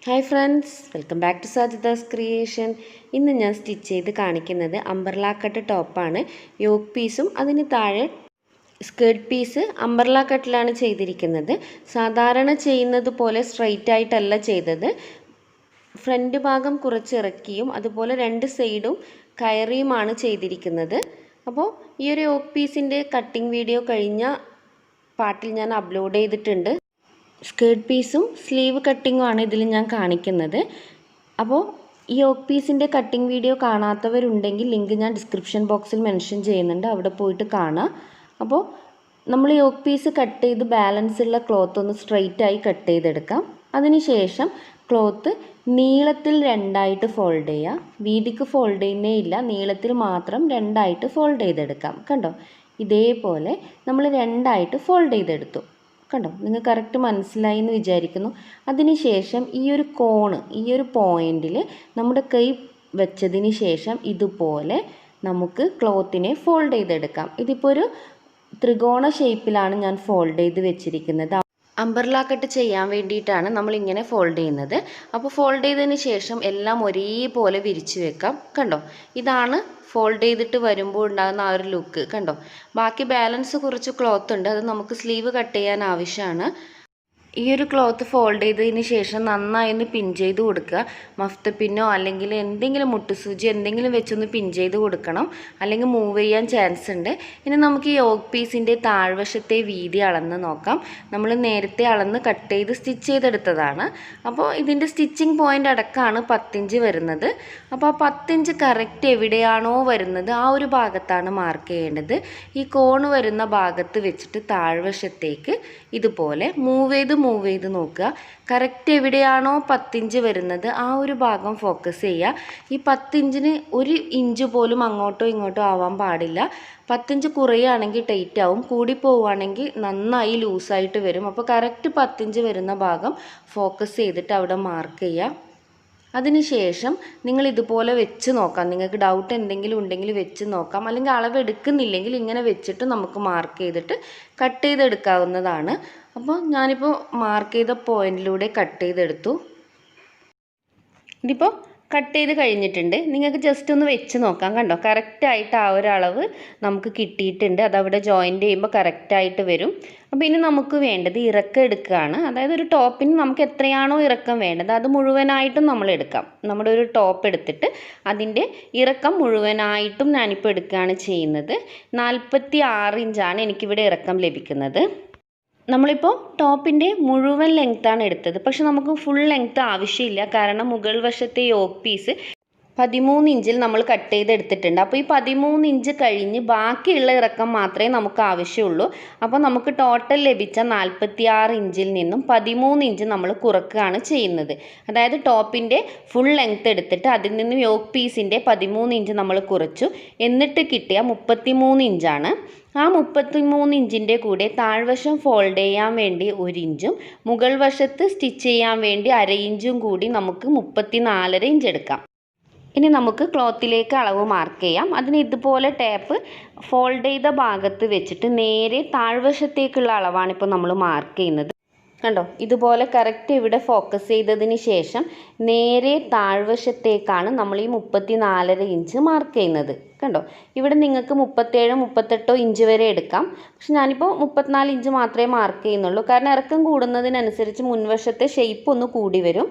Hi friends, welcome back to Sajida's creation. ഇന്ന് ഞാൻ stitch ചെയ്ത് കാണിക്കുന്നത് അംബർല കട്ട് ടോപ്പാണ്. യോക്ക് പീസും അതിന് താഴെ സ്കേർട്ട് പീസ് അംബർല കട്ടിലാണ് ചെയ്തിരിക്കുന്നത്. സാധാരണ ചെയ്യുന്നത് പോലെ സ്ട്രെയിറ്റ് ആയിട്ടല്ല ചെയ്തത്. ഫ്രണ്ട് ഭാഗം കുറച്ച് ഇറക്കിയും അതുപോലെ രണ്ട് സൈഡും കയറിയുമാണ് ചെയ്തിരിക്കുന്നത്. അപ്പോൾ ഈ ഒരു യോക്ക് പീസിൻ്റെ കട്ടിംഗ് വീഡിയോ കഴിഞ്ഞ പാർട്ടിൽ ഞാൻ അപ്ലോഡ് ചെയ്തിട്ടുണ്ട്. സ്കേർട്ട് പീസും സ്ലീവ് കട്ടിങ്ങും ആണ് ഇതിൽ ഞാൻ കാണിക്കുന്നത്. അപ്പോൾ ഈ യോക്ക് പീസിൻ്റെ കട്ടിംഗ് വീഡിയോ കാണാത്തവരുണ്ടെങ്കിൽ ലിങ്ക് ഞാൻ ഡിസ്ക്രിപ്ഷൻ ബോക്സിൽ മെൻഷൻ ചെയ്യുന്നുണ്ട്, അവിടെ പോയിട്ട് കാണാം. അപ്പോൾ നമ്മൾ യോക്ക് പീസ് കട്ട് ചെയ്ത് ബാലൻസ് ഉള്ള ക്ലോത്ത് ഒന്ന് സ്ട്രെയിറ്റ് ആയി കട്ട് ചെയ്തെടുക്കാം. അതിനുശേഷം ക്ലോത്ത് നീളത്തിൽ രണ്ടായിട്ട് ഫോൾഡ് ചെയ്യുക. വീതിക്ക് ഫോൾഡ് ചെയ്യുന്നേ ഇല്ല, നീളത്തിൽ മാത്രം രണ്ടായിട്ട് ഫോൾഡ് ചെയ്തെടുക്കാം. കണ്ടോ, ഇതേപോലെ നമ്മൾ രണ്ടായിട്ട് ഫോൾഡ് ചെയ്തെടുത്തു. കണ്ടോ, നിങ്ങൾക്ക് കറക്റ്റ് മനസ്സിലായി എന്ന് വിചാരിക്കുന്നു. അതിനുശേഷം ഈ ഒരു കോണ്, ഈ ഒരു പോയിന്റിൽ നമ്മുടെ കൈ വെച്ചതിന് ശേഷം ഇതുപോലെ നമുക്ക് ക്ലോത്തിനെ ഫോൾഡ് ചെയ്തെടുക്കാം. ഇതിപ്പോൾ ഒരു ത്രികോണ ഷേപ്പിലാണ് ഞാൻ ഫോൾഡ് ചെയ്ത് വെച്ചിരിക്കുന്നത്. അംബർല കട്ട് ചെയ്യാൻ വേണ്ടിയിട്ടാണ് നമ്മൾ ഇങ്ങനെ ഫോൾഡ് ചെയ്യുന്നത്. അപ്പോൾ ഫോൾഡ് ചെയ്തതിന് ശേഷം എല്ലാം ഒരേപോലെ വിരിച്ച് വെക്കാം. കണ്ടോ, ഇതാണ് ഫോൾഡ് ചെയ്തിട്ട് വരുമ്പോൾ ഉണ്ടാകുന്ന ആ ഒരു ലുക്ക്. കണ്ടോ, ബാക്കി ബാലൻസ് കുറച്ച് ക്ലോത്ത് ഉണ്ട്, അത് നമുക്ക് സ്ലീവ് കട്ട് ചെയ്യാൻ ആവശ്യമാണ്. ഈ ഒരു ക്ലോത്ത് ഫോൾഡ് ചെയ്തതിന് ശേഷം നന്നായി ഒന്ന് പിൻ ചെയ്ത് കൊടുക്കുക. മഫ്ത പിന്നോ അല്ലെങ്കിൽ എന്തെങ്കിലും മുട്ടുസൂചി എന്തെങ്കിലും വെച്ചൊന്ന് പിൻ ചെയ്ത് കൊടുക്കണം, അല്ലെങ്കിൽ മൂവ് ചെയ്യാൻ ചാൻസ് ഉണ്ട്. ഇനി നമുക്ക് ഈ യോക്ക് പീസിൻ്റെ താഴ്വശത്തെ വീതി അളന്ന് നോക്കാം. നമ്മൾ നേരത്തെ അളന്ന് കട്ട് ചെയ്ത് സ്റ്റിച്ച് ചെയ്തെടുത്തതാണ്. അപ്പോൾ ഇതിൻ്റെ സ്റ്റിച്ചിങ് പോയിൻ്റ് അടക്കമാണ് 10 ഇഞ്ച് വരുന്നത്. അപ്പോൾ ആ 10 ഇഞ്ച് കറക്റ്റ് എവിടെയാണോ വരുന്നത് ആ ഒരു ഭാഗത്താണ് മാർക്ക് ചെയ്യേണ്ടത്. ഈ കോണ് വരുന്ന ഭാഗത്ത് വെച്ചിട്ട് താഴ്വശത്തേക്ക് ഇതുപോലെ മൂവ് ചെയ്ത് നോക്കുക. കറക്റ്റ് എവിടെയാണോ 10 ഇഞ്ച് വരുന്നത് ആ ഒരു ഭാഗം ഫോക്കസ് ചെയ്യുക. ഈ 10 ഇഞ്ചിന് 1 ഇഞ്ച് പോലും അങ്ങോട്ടോ ഇങ്ങോട്ടോ ആവാൻ പാടില്ല. 10 ഇഞ്ച് കുറയുകയാണെങ്കിൽ ടൈറ്റ് ആവും, കൂടി പോവുകയാണെങ്കിൽ നന്നായി ലൂസായിട്ട് വരും. അപ്പോൾ കറക്റ്റ് 10 ഇഞ്ച് വരുന്ന ഭാഗം ഫോക്കസ് ചെയ്തിട്ട് അവിടെ മാർക്ക് ചെയ്യുക. അതിനുശേഷം നിങ്ങൾ ഇതുപോലെ വെച്ച് നോക്കാം. നിങ്ങൾക്ക് ഡൗട്ട് എന്തെങ്കിലും ഉണ്ടെങ്കിൽ വെച്ച് നോക്കാം, അല്ലെങ്കിൽ അളവ് എടുക്കുന്നില്ലെങ്കിൽ ഇങ്ങനെ വെച്ചിട്ട് നമുക്ക് മാർക്ക് ചെയ്തിട്ട് കട്ട് ചെയ്തെടുക്കാവുന്നതാണ്. അപ്പോൾ ഞാനിപ്പോൾ മാർക്ക് ചെയ്ത പോയിന്റിലൂടെ കട്ട് ചെയ്തെടുത്തു. ഇതിപ്പോൾ കട്ട് ചെയ്ത് കഴിഞ്ഞിട്ടുണ്ട്. നിങ്ങൾക്ക് ജസ്റ്റ് ഒന്ന് വെച്ച് നോക്കാം. കണ്ടോ, കറക്റ്റായിട്ട് ആ ഒരു അളവ് നമുക്ക് കിട്ടിയിട്ടുണ്ട്. അതവിടെ ജോയിൻ്റ് ചെയ്യുമ്പോൾ കറക്റ്റായിട്ട് വരും. അപ്പോൾ ഇനി നമുക്ക് വേണ്ടത് ഇറക്കം എടുക്കുകയാണ്. അതായത് ഒരു ടോപ്പിന് നമുക്ക് എത്രയാണോ ഇറക്കം വേണ്ടത് അത് മുഴുവനായിട്ടും നമ്മൾ എടുക്കാം. നമ്മുടെ ഒരു ടോപ്പ് എടുത്തിട്ട് അതിൻ്റെ ഇറക്കം മുഴുവനായിട്ടും ഞാനിപ്പോൾ എടുക്കുകയാണ് ചെയ്യുന്നത്. 46 ഇഞ്ചാണ് എനിക്കിവിടെ ഇറക്കം ലഭിക്കുന്നത്. നമ്മളിപ്പോൾ ടോപ്പിൻ്റെ മുഴുവൻ ലെങ്ത്താണ് എടുത്തത്, പക്ഷെ നമുക്ക് ഫുൾ ലെങ്ത്ത് ആവശ്യമില്ല. കാരണം മുകൾ വശത്തെ യോക്ക് പീസ് 13 ഇഞ്ചിൽ നമ്മൾ കട്ട് ചെയ്തെടുത്തിട്ടുണ്ട്. അപ്പോൾ ഈ 13 ഇഞ്ച് കഴിഞ്ഞ് ബാക്കിയുള്ള ഇറക്കം മാത്രമേ നമുക്ക് ആവശ്യമുള്ളൂ. അപ്പോൾ നമുക്ക് ടോട്ടൽ ലഭിച്ച 46 ഇഞ്ചിൽ നിന്നും 13 ഇഞ്ച് നമ്മൾ കുറക്കുകയാണ് ചെയ്യുന്നത്. അതായത് ടോപ്പിൻ്റെ ഫുൾ ലെങ്ത്ത് എടുത്തിട്ട് അതിൽ നിന്നും യോക്ക് പീസിൻ്റെ 13 ഇഞ്ച് നമ്മൾ കുറച്ചു. എന്നിട്ട് കിട്ടിയ 33 ഇഞ്ചാണ്. ആ 33 ഇഞ്ചിൻ്റെ കൂടെ താഴ്വശം ഫോൾഡ് ചെയ്യാൻ വേണ്ടി 1 ഇഞ്ചും മുകൾ വശത്ത് സ്റ്റിച്ച് ചെയ്യാൻ വേണ്ടി 1/2 ഇഞ്ചും കൂടി നമുക്ക് 34 ഇഞ്ച് എടുക്കാം. ഇനി നമുക്ക് ക്ലോത്തിലേക്ക് അളവ് മാർക്ക് ചെയ്യാം. അതിന് ഇതുപോലെ ടേപ്പ് ഫോൾഡ് ചെയ്ത ഭാഗത്ത് വെച്ചിട്ട് നേരെ താഴ്വശത്തേക്കുള്ള അളവാണ് ഇപ്പോൾ നമ്മൾ മാർക്ക് ചെയ്യുന്നത്. കണ്ടോ, ഇതുപോലെ കറക്റ്റ് ഇവിടെ ഫോക്കസ് ചെയ്തതിന് ശേഷം നേരെ താഴ്വശത്തേക്കാണ് നമ്മൾ ഈ 34 ഇഞ്ച് മാർക്ക് ചെയ്യുന്നത്. കണ്ടോ, ഇവിടെ നിങ്ങൾക്ക് 37, 38 ഇഞ്ച് വരെ എടുക്കാം. പക്ഷെ ഞാനിപ്പോൾ 34 ഇഞ്ച് മാത്രമേ മാർക്ക് ചെയ്യുന്നുള്ളൂ. കാരണം ഇറക്കം കൂടുന്നതിനനുസരിച്ച് മുൻവശത്തെ ഷേപ്പ് ഒന്ന് കൂടി വരും.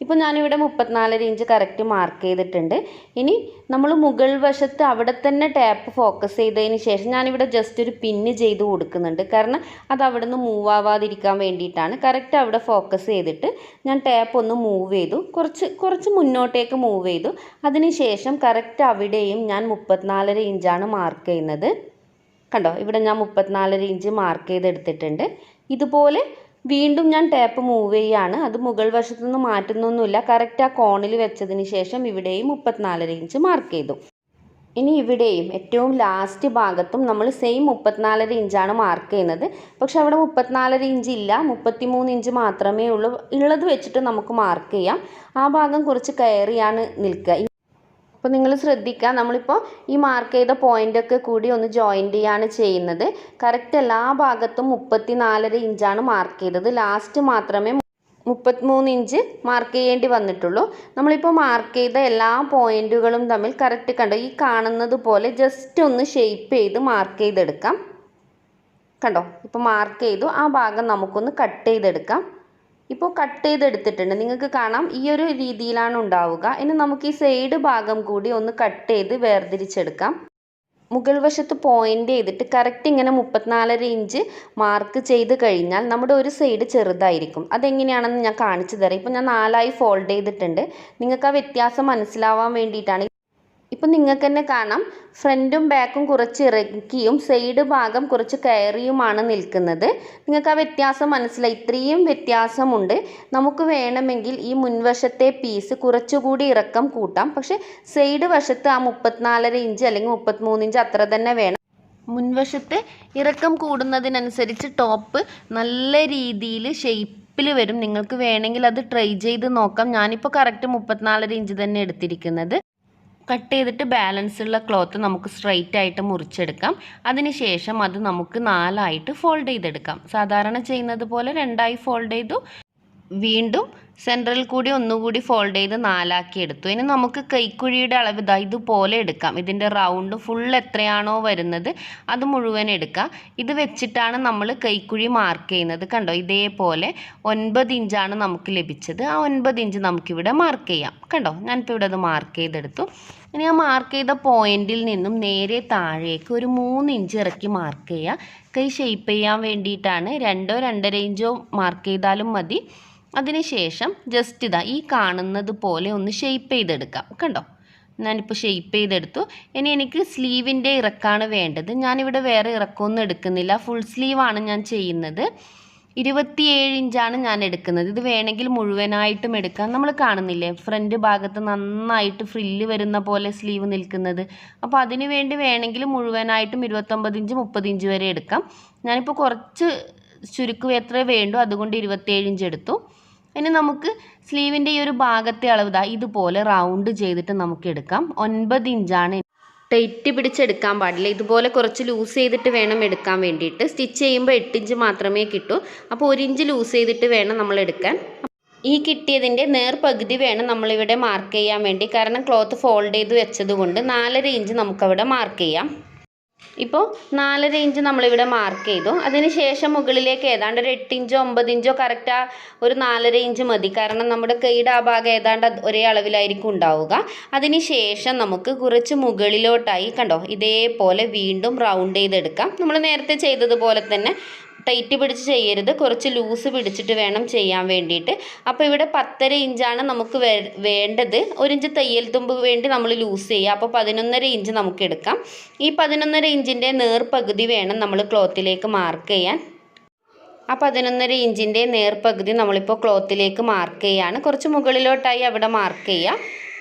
ഇപ്പോൾ ഞാനിവിടെ 34 ഇഞ്ച് കറക്റ്റ് മാർക്ക് ചെയ്തിട്ടുണ്ട്. ഇനി നമ്മൾ മുകൾ വശത്ത് അവിടെ തന്നെ ടാപ്പ് ഫോക്കസ് ചെയ്തതിന് ശേഷം ഞാനിവിടെ ജസ്റ്റ് ഒരു പിന്ന് ചെയ്ത് കൊടുക്കുന്നുണ്ട്. കാരണം അത് അവിടെ നിന്ന് മൂവ് ആവാതിരിക്കാൻ വേണ്ടിയിട്ടാണ്. കറക്റ്റ് അവിടെ ഫോക്കസ് ചെയ്തിട്ട് ഞാൻ ടാപ്പ് ഒന്ന് മൂവ് ചെയ്തു, കുറച്ച് മുന്നോട്ടേക്ക് മൂവ് ചെയ്തു. അതിനുശേഷം കറക്റ്റ് അവിടെയും ഞാൻ 34 ഇഞ്ചാണ് മാർക്ക് ചെയ്യുന്നത്. കണ്ടോ, ഇവിടെ ഞാൻ 34 ഇഞ്ച് മാർക്ക് ചെയ്തെടുത്തിട്ടുണ്ട്. ഇതുപോലെ വീണ്ടും ഞാൻ ടാപ്പ് മൂവ് ചെയ്യുകയാണ്. അത് മുകൾ വശത്തു നിന്ന് മാറ്റുന്നൊന്നുമില്ല. കറക്റ്റ് ആ കോണിൽ വെച്ചതിന് ശേഷം ഇവിടെയും 34 ഇഞ്ച് മാർക്ക് ചെയ്തു. ഇനി ഇവിടെയും ഏറ്റവും ലാസ്റ്റ് ഭാഗത്തും നമ്മൾ സെയിം 34 ഇഞ്ചാണ് മാർക്ക് ചെയ്യുന്നത്. പക്ഷെ അവിടെ 34 ഇഞ്ച് ഇല്ല, 33 ഇഞ്ച് മാത്രമേ ഉള്ളൂ. ഉള്ളത് വെച്ചിട്ട് നമുക്ക് മാർക്ക് ചെയ്യാം. ആ ഭാഗം കുറച്ച് കയറിയാണ് നിൽക്കുക. അപ്പോൾ നിങ്ങൾ ശ്രദ്ധിക്കുക, നമ്മളിപ്പോൾ ഈ മാർക്ക് ചെയ്ത പോയിൻ്റൊക്കെ കൂടി ഒന്ന് ജോയിൻ്റ് ചെയ്യാണ് ചെയ്യുന്നത്. കറക്റ്റ് എല്ലാ ഭാഗത്തും 34 ഇഞ്ചാണ് മാർക്ക് ചെയ്തത്. ലാസ്റ്റ് മാത്രമേ 33 ഇഞ്ച് മാർക്ക് ചെയ്യേണ്ടി വന്നിട്ടുള്ളൂ. നമ്മളിപ്പോൾ മാർക്ക് ചെയ്ത എല്ലാ പോയിന്റുകളും തമ്മിൽ കറക്റ്റ് കണ്ടോ, ഈ കാണുന്നത് പോലെ ജസ്റ്റ് ഒന്ന് ഷേപ്പ് ചെയ്ത് മാർക്ക് ചെയ്തെടുക്കാം. കണ്ടോ, ഇപ്പോൾ മാർക്ക് ചെയ്തു. ആ ഭാഗം നമുക്കൊന്ന് കട്ട് ചെയ്തെടുക്കാം. ഇപ്പോൾ കട്ട് ചെയ്തെടുത്തിട്ടുണ്ട്. നിങ്ങൾക്ക് കാണാം ഈ ഒരു രീതിയിലാണ് ഉണ്ടാവുക. ഇനി നമുക്ക് ഈ സൈഡ് ഭാഗം കൂടി ഒന്ന് കട്ട് ചെയ്ത് വേർതിരിച്ചെടുക്കാം. മുകൾ വശത്ത് പോയിന്റ് ചെയ്തിട്ട് കറക്റ്റ് ഇങ്ങനെ 34.5 ഇഞ്ച് മാർക്ക് ചെയ്ത് കഴിഞ്ഞാൽ നമ്മുടെ ഒരു സൈഡ് ചെറുതായിരിക്കും. അതെങ്ങനെയാണെന്ന് ഞാൻ കാണിച്ചു തരാം. ഇപ്പോൾ ഞാൻ 4ആയി ഫോൾഡ് ചെയ്തിട്ടുണ്ട്. നിങ്ങൾക്ക് ആ വ്യത്യാസം മനസ്സിലാവാൻ വേണ്ടിയിട്ടാണ്. ഇപ്പം നിങ്ങൾക്ക് തന്നെ കാണാം ഫ്രണ്ടും ബാക്കും കുറച്ച് ഇറക്കിയും സൈഡ് ഭാഗം കുറച്ച് കയറിയുമാണ് നിൽക്കുന്നത്. നിങ്ങൾക്ക് ആ വ്യത്യാസം മനസ്സിലായി. ഇത്രയും വ്യത്യാസമുണ്ട്. നമുക്ക് വേണമെങ്കിൽ ഈ മുൻവശത്തെ പീസ് കുറച്ചുകൂടി ഇറക്കം കൂട്ടാം. പക്ഷേ സൈഡ് വശത്ത് ആ 34.5 ഇഞ്ച് അല്ലെങ്കിൽ 33 ഇഞ്ച് അത്ര തന്നെ വേണം. മുൻവശത്ത് ഇറക്കം കൂടുന്നതിനനുസരിച്ച് ടോപ്പ് നല്ല രീതിയിൽ ഷേപ്പിൽ വരും. നിങ്ങൾക്ക് വേണമെങ്കിൽ അത് ട്രൈ ചെയ്ത് നോക്കാം. ഞാനിപ്പോൾ കറക്റ്റ് 34.5 ഇഞ്ച് തന്നെ എടുത്തിരിക്കുന്നത്. കട്ട് ചെയ്തിട്ട് ബാലൻസ് ഉള്ള ക്ലോത്ത് നമുക്ക് സ്ട്രൈറ്റ് ആയിട്ട് മുറിച്ചെടുക്കാം. അതിനുശേഷം അത് നമുക്ക് 4ആയിട്ട് ഫോൾഡ് ചെയ്തെടുക്കാം. സാധാരണ ചെയ്യുന്നത് പോലെ 2ആയി ഫോൾഡ് ചെയ്തു. വീണ്ടും സെൻട്രൽ കൂടി ഒന്നുകൂടി ഫോൾഡ് ചെയ്ത് 4ആക്കി എടുത്തു. ഇനി നമുക്ക് കൈക്കുഴിയുടെ അളവ് ഇതുപോലെ എടുക്കാം. ഇതിൻ്റെ റൗണ്ട് ഫുൾ എത്രയാണോ വരുന്നത് അത് മുഴുവൻ എടുക്കാം. ഇത് വെച്ചിട്ടാണ് നമ്മൾ കൈക്കുഴി മാർക്ക് ചെയ്യുന്നത്. കണ്ടോ, ഇതേപോലെ 9 ഇഞ്ചാണ് നമുക്ക് ലഭിച്ചത്. ആ 9 ഇഞ്ച് നമുക്കിവിടെ മാർക്ക് ചെയ്യാം. കണ്ടോ, ഞാനിപ്പോൾ ഇവിടെ അത് മാർക്ക് ചെയ്തെടുത്തു. ഇനി ആ മാർക്ക് ചെയ്ത പോയിന്റിൽ നിന്നും നേരെ താഴേക്ക് ഒരു 3 ഇഞ്ച് ഇറക്കി മാർക്ക് ചെയ്യുക. കൈ ഷേപ്പ് ചെയ്യാൻ വേണ്ടിയിട്ടാണ്. 2 2.5 ഇഞ്ചോ മാർക്ക് ചെയ്താലും മതി. അതിനുശേഷം ജസ്റ്റ് ഈ കാണുന്നത് പോലെ ഒന്ന് ഷേപ്പ് ചെയ്തെടുക്കാം. കണ്ടോ, ഞാനിപ്പോൾ ഷേപ്പ് ചെയ്തെടുത്തു. ഇനി എനിക്ക് സ്ലീവിൻ്റെ ഇറക്കാണ് വേണ്ടത്. ഞാനിവിടെ വേറെ ഇറക്കമൊന്നും എടുക്കുന്നില്ല. ഫുൾ സ്ലീവാണ് ഞാൻ ചെയ്യുന്നത്. 27 ഇഞ്ചാണ് ഞാൻ എടുക്കുന്നത്. ഇത് വേണമെങ്കിൽ മുഴുവനായിട്ടും എടുക്കാം. നമ്മൾ കാണുന്നില്ലേ ഫ്രണ്ട് ഭാഗത്ത് നന്നായിട്ട് ഫ്രില്ല് വരുന്ന പോലെ സ്ലീവ് നിൽക്കുന്നത്. അപ്പോൾ അതിന് വേണ്ടി വേണമെങ്കിൽ മുഴുവനായിട്ടും 29 ഇഞ്ച് 30 ഇഞ്ച് വരെ എടുക്കാം. ഞാനിപ്പോൾ കുറച്ച് ചുരുക്കുക എത്ര വേണ്ടോ അതുകൊണ്ട് 27 ഇഞ്ച് എടുത്തു. ഇനി നമുക്ക് സ്ലീവിൻ്റെ ഈ ഒരു ഭാഗത്തെ അളവ് ഇതുപോലെ റൗണ്ട് ചെയ്തിട്ട് നമുക്ക് എടുക്കാം. 9 ഇഞ്ചാണ്. ടൈറ്റ് പിടിച്ചെടുക്കാൻ പാടില്ല. ഇതുപോലെ കുറച്ച് ലൂസ് ചെയ്തിട്ട് വേണം എടുക്കാൻ വേണ്ടിയിട്ട്. സ്റ്റിച്ച് ചെയ്യുമ്പോൾ 8 ഇഞ്ച് മാത്രമേ കിട്ടൂ. അപ്പോൾ 1 ഇഞ്ച് ലൂസ് ചെയ്തിട്ട് വേണം നമ്മൾ എടുക്കാൻ. ഈ കിട്ടിയതിൻ്റെ നേർപകുതി വേണം നമ്മളിവിടെ മാർക്ക് ചെയ്യാൻ വേണ്ടി. കാരണം ക്ലോത്ത് ഫോൾഡ് ചെയ്ത് വെച്ചത് കൊണ്ട് 4.5 ഇഞ്ച് നമുക്കവിടെ മാർക്ക് ചെയ്യാം. ഇപ്പോൾ 4.5 ഇഞ്ച് നമ്മളിവിടെ മാർക്ക് ചെയ്തു. അതിന് ശേഷം മുകളിലേക്ക് ഏതാണ്ട് ഒരു 8 ഇഞ്ചോ 9 ഇഞ്ചോ കറക്റ്റ് ആ ഒരു 4.5 ഇഞ്ച് മതി. കാരണം നമ്മുടെ കൈയുടെ ആ ഭാഗം ഏതാണ്ട് ഒരേ അളവിലായിരിക്കും ഉണ്ടാവുക. അതിന് ശേഷം നമുക്ക് കുറച്ച് മുകളിലോട്ടായി കണ്ടോ ഇതേപോലെ വീണ്ടും റൗണ്ട് ചെയ്തെടുക്കാം. നമ്മൾ നേരത്തെ ചെയ്തതുപോലെ തന്നെ ടൈറ്റ് പിടിച്ച് ചെയ്യരുത്. കുറച്ച് ലൂസ് പിടിച്ചിട്ട് വേണം ചെയ്യാൻ വേണ്ടിയിട്ട്. അപ്പോൾ ഇവിടെ 10.5 ഇഞ്ചാണ് നമുക്ക് വേണ്ടത്. 1 ഇഞ്ച് തയ്യൽ തുമ്പ് വേണ്ടി നമ്മൾ ലൂസ് ചെയ്യുക. അപ്പോൾ 11.5 ഇഞ്ച് നമുക്ക് എടുക്കാം. ഈ 11.5 ഇഞ്ചിൻ്റെ നേർപകുതി വേണം നമ്മൾ ക്ലോത്തിലേക്ക് മാർക്ക് ചെയ്യാൻ. ആ 11.5 ഇഞ്ചിൻ്റെ നേർപകുതി നമ്മളിപ്പോൾ ക്ലോത്തിലേക്ക് മാർക്ക് ചെയ്യുകയാണ്. കുറച്ച് മുകളിലോട്ടായി അവിടെ മാർക്ക് ചെയ്യുക.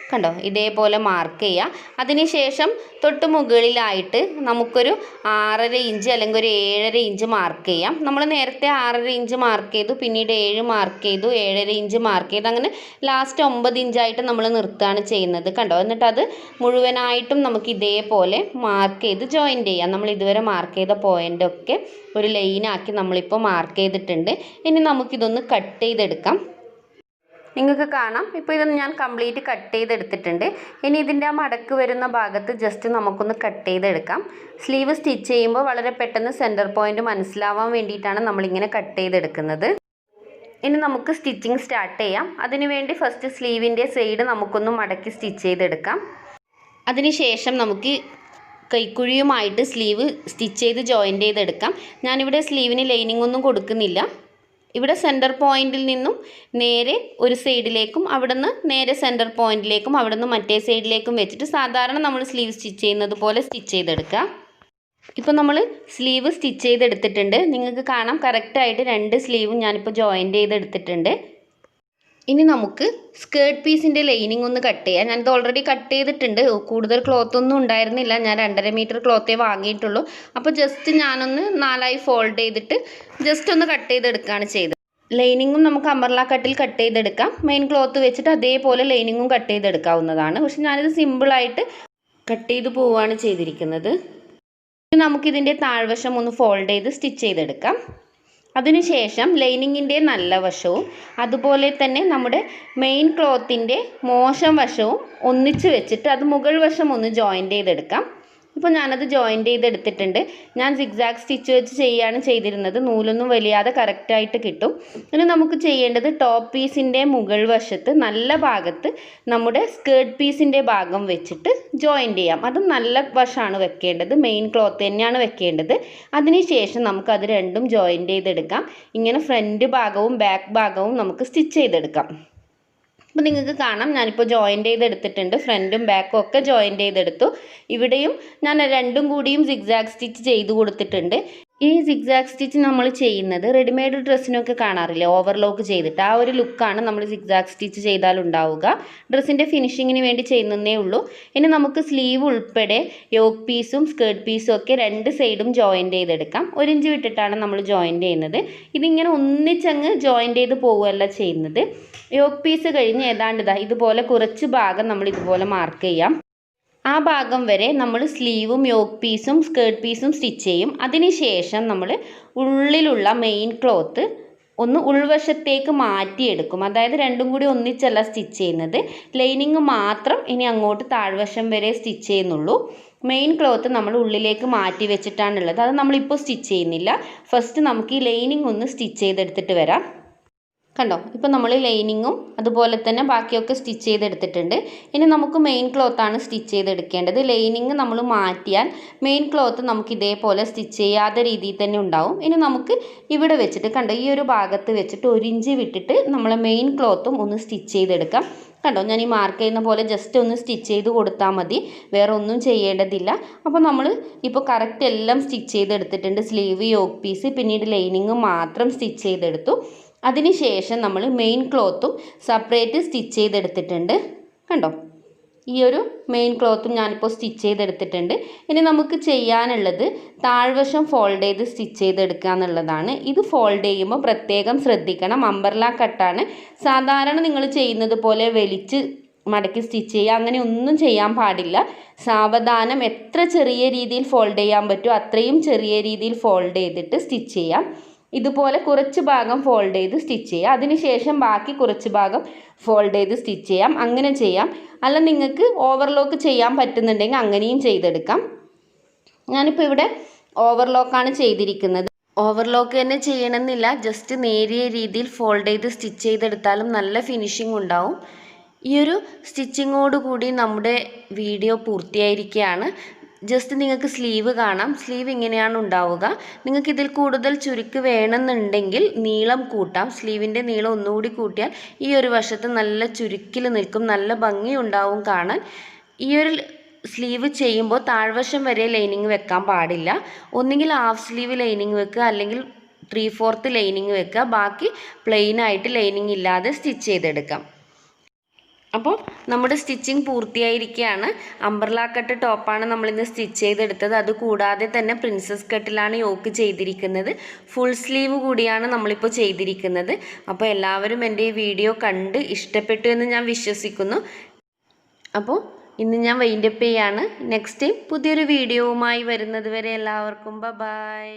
കണ്ടോ, ഇതേപോലെ മാർക്ക് ചെയ്യുക. അതിനുശേഷം തൊട്ട് മുകളിലായിട്ട് നമുക്കൊരു 6.5 ഇഞ്ച് അല്ലെങ്കിൽ ഒരു 7.5 ഇഞ്ച് മാർക്ക് ചെയ്യാം. നമ്മൾ നേരത്തെ 6.5 ഇഞ്ച് മാർക്ക് ചെയ്തു, പിന്നീട് 7 മാർക്ക് ചെയ്തു, 7.5 ഇഞ്ച് മാർക്ക് ചെയ്തു, അങ്ങനെ ലാസ്റ്റ് 9 ഇഞ്ചായിട്ട് നമ്മൾ നിർത്തുകയാണ് ചെയ്യുന്നത്. കണ്ടോ, എന്നിട്ട് അത് മുഴുവനായിട്ടും നമുക്ക് ഇതേപോലെ മാർക്ക് ചെയ്ത് ജോയിൻറ്റ് ചെയ്യാം. നമ്മൾ ഇതുവരെ മാർക്ക് ചെയ്ത പോയിൻ്റൊക്കെ ഒരു ലൈനാക്കി നമ്മളിപ്പോൾ മാർക്ക് ചെയ്തിട്ടുണ്ട്. ഇനി നമുക്കിതൊന്ന് കട്ട് ചെയ്തെടുക്കാം. നിങ്ങൾക്ക് കാണാം ഇപ്പോൾ ഇത് ഞാൻ കംപ്ലീറ്റ് കട്ട് ചെയ്തെടുത്തിട്ടുണ്ട്. ഇനി ഇതിൻ്റെ ആ മടക്ക് വരുന്ന ഭാഗത്ത് ജസ്റ്റ് നമുക്കൊന്ന് കട്ട് ചെയ്തെടുക്കാം. സ്ലീവ് സ്റ്റിച്ച് ചെയ്യുമ്പോൾ വളരെ പെട്ടെന്ന് സെൻറ്റർ പോയിൻ്റ് മനസ്സിലാവാൻ വേണ്ടിയിട്ടാണ് നമ്മളിങ്ങനെ കട്ട് ചെയ്തെടുക്കുന്നത്. ഇനി നമുക്ക് സ്റ്റിച്ചിങ് സ്റ്റാർട്ട് ചെയ്യാം. അതിനുവേണ്ടി ഫസ്റ്റ് സ്ലീവിൻ്റെ സൈഡ് നമുക്കൊന്ന് മടക്കി സ്റ്റിച്ച് ചെയ്തെടുക്കാം. അതിനുശേഷം നമുക്ക് കൈക്കുഴിയുമായിട്ട് സ്ലീവ് സ്റ്റിച്ച് ചെയ്ത് ജോയിൻ്റ് ചെയ്തെടുക്കാം. ഞാനിവിടെ സ്ലീവിന് ലൈനിങ് ഒന്നും കൊടുക്കുന്നില്ല. ഇവിടെ സെൻറ്റർ പോയിന്റിൽ നിന്നും നേരെ ഒരു സൈഡിലേക്കും അവിടുന്ന് നേരെ സെൻറ്റർ പോയിന്റിലേക്കും അവിടുന്ന് മറ്റേ സൈഡിലേക്കും വെച്ചിട്ട് സാധാരണ നമ്മൾ സ്ലീവ് സ്റ്റിച്ച് ചെയ്യുന്നത് പോലെ സ്റ്റിച്ച് ചെയ്തെടുക്കുക. ഇപ്പോൾ നമ്മൾ സ്ലീവ് സ്റ്റിച്ച് ചെയ്തെടുത്തിട്ടുണ്ട്. നിങ്ങൾക്ക് കാണാം കറക്റ്റായിട്ട് 2 സ്ലീവും ഞാനിപ്പോൾ ജോയിൻ്റ് ചെയ്തെടുത്തിട്ടുണ്ട്. ഇനി നമുക്ക് സ്കേർട്ട് പീസിൻ്റെ ലൈനിങ് ഒന്ന് കട്ട് ചെയ്യാം. ഞാനിത് ഓൾറെഡി കട്ട് ചെയ്തിട്ടുണ്ട്. കൂടുതൽ ക്ലോത്ത് ഒന്നും ഉണ്ടായിരുന്നില്ല. ഞാൻ 2.5 മീറ്റർ ക്ലോത്തേ വാങ്ങിയിട്ടുള്ളൂ. അപ്പോൾ ജസ്റ്റ് ഞാനൊന്ന് 4ആയി ഫോൾഡ് ചെയ്തിട്ട് ജസ്റ്റ് ഒന്ന് കട്ട് ചെയ്തെടുക്കുകയാണ് ചെയ്തത്. ലൈനിങ്ങും നമുക്ക് അംബ്രല്ല കട്ടിൽ കട്ട് ചെയ്തെടുക്കാം. മെയിൻ ക്ലോത്ത് വെച്ചിട്ട് അതേപോലെ ലൈനിങ്ങും കട്ട് ചെയ്തെടുക്കാവുന്നതാണ്. പക്ഷെ ഞാനിത് സിമ്പിളായിട്ട് കട്ട് ചെയ്ത് പോവുകയാണ് ചെയ്തിരിക്കുന്നത്. നമുക്കിതിൻ്റെ താഴ്വശം ഒന്ന് ഫോൾഡ് ചെയ്ത് സ്റ്റിച്ച് ചെയ്തെടുക്കാം. അതിനുശേഷം ലൈനിങ്ങിൻ്റെ നല്ല വശവും അതുപോലെ തന്നെ നമ്മുടെ മെയിൻ ക്ലോത്തിൻ്റെ മോശം വശവും ഒന്നിച്ച് വെച്ചിട്ട് അത് മുകൾ വശം ഒന്ന് ജോയിൻ്റ് ചെയ്തെടുക്കാം. ഇപ്പോൾ ഞാനത് ജോയിൻ്റ് ചെയ്തെടുത്തിട്ടുണ്ട്. ഞാൻ സിഗ്സാഗ് സ്റ്റിച്ച് വെച്ച് ചെയ്യാണ് ചെയ്തിരുന്നത്. നൂലൊന്നും വലിയാതെ കറക്റ്റായിട്ട് കിട്ടും. ഇനി നമുക്ക് ചെയ്യേണ്ടത് ടോപ്പ് പീസിൻ്റെ മുകൾ വശത്ത് നല്ല ഭാഗത്ത് നമ്മുടെ സ്കേർട്ട് പീസിൻ്റെ ഭാഗം വെച്ചിട്ട് ജോയിൻ്റ് ചെയ്യാം. അതും നല്ല വശമാണ് വെക്കേണ്ടത്, മെയിൻ ക്ലോത്ത് തന്നെയാണ് വെക്കേണ്ടത്. അതിനുശേഷം നമുക്കത് രണ്ടും ജോയിൻ്റ് ചെയ്തെടുക്കാം. ഇങ്ങനെ ഫ്രണ്ട് ഭാഗവും ബാക്ക് ഭാഗവും നമുക്ക് സ്റ്റിച്ച് ചെയ്തെടുക്കാം. അപ്പോൾ നിങ്ങൾക്ക് കാണാം ഞാനിപ്പോൾ ജോയിൻ്റ് ചെയ്തെടുത്തിട്ടുണ്ട്. ഫ്രണ്ടും ബാക്കും ഒക്കെ ജോയിൻ്റ് ചെയ്തെടുത്തു. ഇവിടെയും ഞാൻ രണ്ടും കൂടിയും സിഗ്സാഗ് സ്റ്റിച്ച് ചെയ്ത് കൊടുത്തിട്ടുണ്ട്. ഈ സിഗ്സാഗ് സ്റ്റിച്ച് നമ്മൾ ചെയ്യുന്നത് റെഡിമെയ്ഡ് ഡ്രസ്സിനൊക്കെ കാണാറില്ലേ, ഓവർലോക്ക് ചെയ്തിട്ട് ആ ഒരു ലുക്കാണ് നമ്മൾ സിഗ്സാഗ് സ്റ്റിച്ച് ചെയ്താൽ ഉണ്ടാവുക. ഡ്രസ്സിൻ്റെ ഫിനിഷിങ്ങിന് വേണ്ടി ചെയ്യുന്നതേ ഉള്ളൂ. ഇനി നമുക്ക് സ്ലീവ് ഉൾപ്പെടെ യോക്ക് പീസും സ്കേർട്ട് പീസും ഒക്കെ രണ്ട് സൈഡും ജോയിൻ്റ് ചെയ്തെടുക്കാം. 1 ഇഞ്ച് വിട്ടിട്ടാണ് നമ്മൾ ജോയിൻ്റ് ചെയ്യുന്നത്. ഇതിങ്ങനെ ഒന്നിച്ചങ്ങ് ജോയിൻ്റ് ചെയ്ത് പോവുകയല്ല ചെയ്യുന്നത്. യോക്ക് പീസ് കഴിഞ്ഞ് ഏതാണ്ട് ഇതുപോലെ കുറച്ച് ഭാഗം നമ്മൾ ഇതുപോലെ മാർക്ക് ചെയ്യാം. ആ ഭാഗം വരെ നമ്മൾ സ്ലീവും യോക്ക് പീസും സ്കേർട്ട് പീസും സ്റ്റിച്ച് ചെയ്യും. അതിനുശേഷം നമ്മൾ ഉള്ളിലുള്ള മെയിൻ ക്ലോത്ത് ഒന്ന് ഉൾവശത്തേക്ക് മാറ്റിയെടുക്കും. അതായത് രണ്ടും കൂടി ഒന്നിച്ചല്ല സ്റ്റിച്ച് ചെയ്യുന്നത്. ലൈനിങ് മാത്രം ഇനി അങ്ങോട്ട് താഴ്വശം വരെ സ്റ്റിച്ച് ചെയ്യുന്നുള്ളൂ. മെയിൻ ക്ലോത്ത് നമ്മൾ ഉള്ളിലേക്ക് മാറ്റി വെച്ചിട്ടാണുള്ളത്. അത് നമ്മളിപ്പോൾ സ്റ്റിച്ച് ചെയ്യുന്നില്ല. ഫസ്റ്റ് നമുക്ക് ഈ ലൈനിങ് ഒന്ന് സ്റ്റിച്ച് ചെയ്തെടുത്തിട്ട് വരാം. കണ്ടോ, ഇപ്പോൾ നമ്മൾ ലൈനിങ്ങും അതുപോലെ തന്നെ ബാക്കിയൊക്കെ സ്റ്റിച്ച് ചെയ്തെടുത്തിട്ടുണ്ട്. ഇനി നമുക്ക് മെയിൻ ക്ലോത്താണ് സ്റ്റിച്ച് ചെയ്തെടുക്കേണ്ടത്. ലൈനിങ് നമ്മൾ മാറ്റിയാൽ മെയിൻ ക്ലോത്ത് നമുക്ക് ഇതേപോലെ സ്റ്റിച്ച് ചെയ്യാത്ത രീതിയിൽ തന്നെ ഉണ്ടാവും. ഇനി നമുക്ക് ഇവിടെ വെച്ചിട്ട് കണ്ടോ, ഈ ഒരു ഭാഗത്ത് വെച്ചിട്ട് 1 ഇഞ്ച് വിട്ടിട്ട് നമ്മളെ മെയിൻ ക്ലോത്തും ഒന്ന് സ്റ്റിച്ച് ചെയ്തെടുക്കാം. കണ്ടോ, ഞാൻ ഈ മാർക്ക് ചെയ്യുന്ന പോലെ ജസ്റ്റ് ഒന്ന് സ്റ്റിച്ച് ചെയ്ത് കൊടുത്താൽ മതി, വേറെ ഒന്നും ചെയ്യേണ്ടതില്ല. അപ്പോൾ നമ്മൾ ഇപ്പോൾ കറക്റ്റ് എല്ലാം സ്റ്റിച്ച് ചെയ്തെടുത്തിട്ടുണ്ട്. സ്ലീവ്, യോക്ക് പീസ്, പിന്നീട് ലൈനിങ് മാത്രം സ്റ്റിച്ച് ചെയ്തെടുത്തു. അതിനുശേഷം നമ്മൾ മെയിൻ ക്ലോത്തും സെപ്പറേറ്റ് സ്റ്റിച്ച് ചെയ്തെടുത്തിട്ടുണ്ട്. കണ്ടോ, ഈ ഒരു മെയിൻ ക്ലോത്തും ഞാനിപ്പോൾ സ്റ്റിച്ച് ചെയ്തെടുത്തിട്ടുണ്ട്. ഇനി നമുക്ക് ചെയ്യാനുള്ളത് താഴ്വശം ഫോൾഡ് ചെയ്ത് സ്റ്റിച്ച് ചെയ്തെടുക്കുക എന്നുള്ളതാണ്. ഇത് ഫോൾഡ് ചെയ്യുമ്പോൾ പ്രത്യേകം ശ്രദ്ധിക്കണം. അംബർല കട്ടാണ്. സാധാരണ നിങ്ങൾ ചെയ്യുന്നത് പോലെ വലിച്ച് മടക്കി സ്റ്റിച്ച് ചെയ്യുക അങ്ങനെ ഒന്നും ചെയ്യാൻ പാടില്ല. സാവധാനം എത്ര ചെറിയ രീതിയിൽ ഫോൾഡ് ചെയ്യാൻ പറ്റുമോ അത്രയും ചെറിയ രീതിയിൽ ഫോൾഡ് ചെയ്തിട്ട് സ്റ്റിച്ച് ചെയ്യാം. ഇതുപോലെ കുറച്ച് ഭാഗം ഫോൾഡ് ചെയ്ത് സ്റ്റിച്ച് ചെയ്യാം. അതിനുശേഷം ബാക്കി കുറച്ച് ഭാഗം ഫോൾഡ് ചെയ്ത് സ്റ്റിച്ച് ചെയ്യാം. അങ്ങനെ ചെയ്യാം. അല്ല നിങ്ങൾക്ക് ഓവർലോക്ക് ചെയ്യാൻ പറ്റുന്നുണ്ടെങ്കിൽ അങ്ങനെയും ചെയ്തെടുക്കാം. ഞാനിപ്പോൾ ഇവിടെ ഓവർലോക്കാണ് ചെയ്തിരിക്കുന്നത്. ഓവർലോക്ക് തന്നെ ചെയ്യണമെന്നില്ല, ജസ്റ്റ് നേരിയ രീതിയിൽ ഫോൾഡ് ചെയ്ത് സ്റ്റിച്ച് ചെയ്തെടുത്താലും നല്ല ഫിനിഷിംഗ് ഉണ്ടാവും. ഈ ഒരു സ്റ്റിച്ചിങ്ങോട് കൂടി നമ്മുടെ വീഡിയോ പൂർത്തിയായിരിക്കുകയാണ്. ജസ്റ്റ് നിങ്ങൾക്ക് സ്ലീവ് കാണാം. സ്ലീവ് ഇങ്ങനെയാണ് ഉണ്ടാവുക. നിങ്ങൾക്ക് ഇതിൽ കൂടുതൽ ചുരുക്ക് വേണമെന്നുണ്ടെങ്കിൽ നീളം കൂട്ടാം. സ്ലീവിൻ്റെ നീളം ഒന്നുകൂടി കൂട്ടിയാൽ ഈ ഒരു വശത്ത് നല്ല ചുരുക്കിൽ നിൽക്കും, നല്ല ഭംഗി ഉണ്ടാവും കാണാൻ. ഈ ഒരു സ്ലീവ് ചെയ്യുമ്പോൾ താഴ്വശം വരെ ലൈനിങ് വെക്കാൻ പാടില്ല. ഒന്നുകിൽ ഹാഫ് സ്ലീവ് ലൈനിങ് വെക്കുക, അല്ലെങ്കിൽ 3/4 ലൈനിങ് വെക്കുക. ബാക്കി പ്ലെയിൻ ആയിട്ട് ലൈനിങ് ഇല്ലാതെ സ്റ്റിച്ച് ചെയ്തെടുക്കാം. അപ്പോൾ നമ്മുടെ സ്റ്റിച്ചിങ് പൂർത്തിയായിരിക്കുകയാണ്. അംബ്രല കട്ട് ടോപ്പാണ് നമ്മളിന്ന് സ്റ്റിച്ച് ചെയ്തെടുത്തത്. അതുകൂടാതെ തന്നെ പ്രിൻസസ് കട്ടിലാണ് യോക്ക് ചെയ്തിരിക്കുന്നത്. ഫുൾ സ്ലീവ് കൂടിയാണ് നമ്മളിപ്പോൾ ചെയ്തിരിക്കുന്നത്. അപ്പോൾ എല്ലാവരും എൻ്റെ ഈ വീഡിയോ കണ്ട് ഇഷ്ടപ്പെട്ടു എന്ന് ഞാൻ വിശ്വസിക്കുന്നു. അപ്പോൾ ഇന്ന് ഞാൻ വൈൻഡപ്പ് ചെയ്യാണ്. നെക്സ്റ്റ് പുതിയൊരു വീഡിയോവുമായി വരുന്നത് വരെ എല്ലാവർക്കും ബൈ.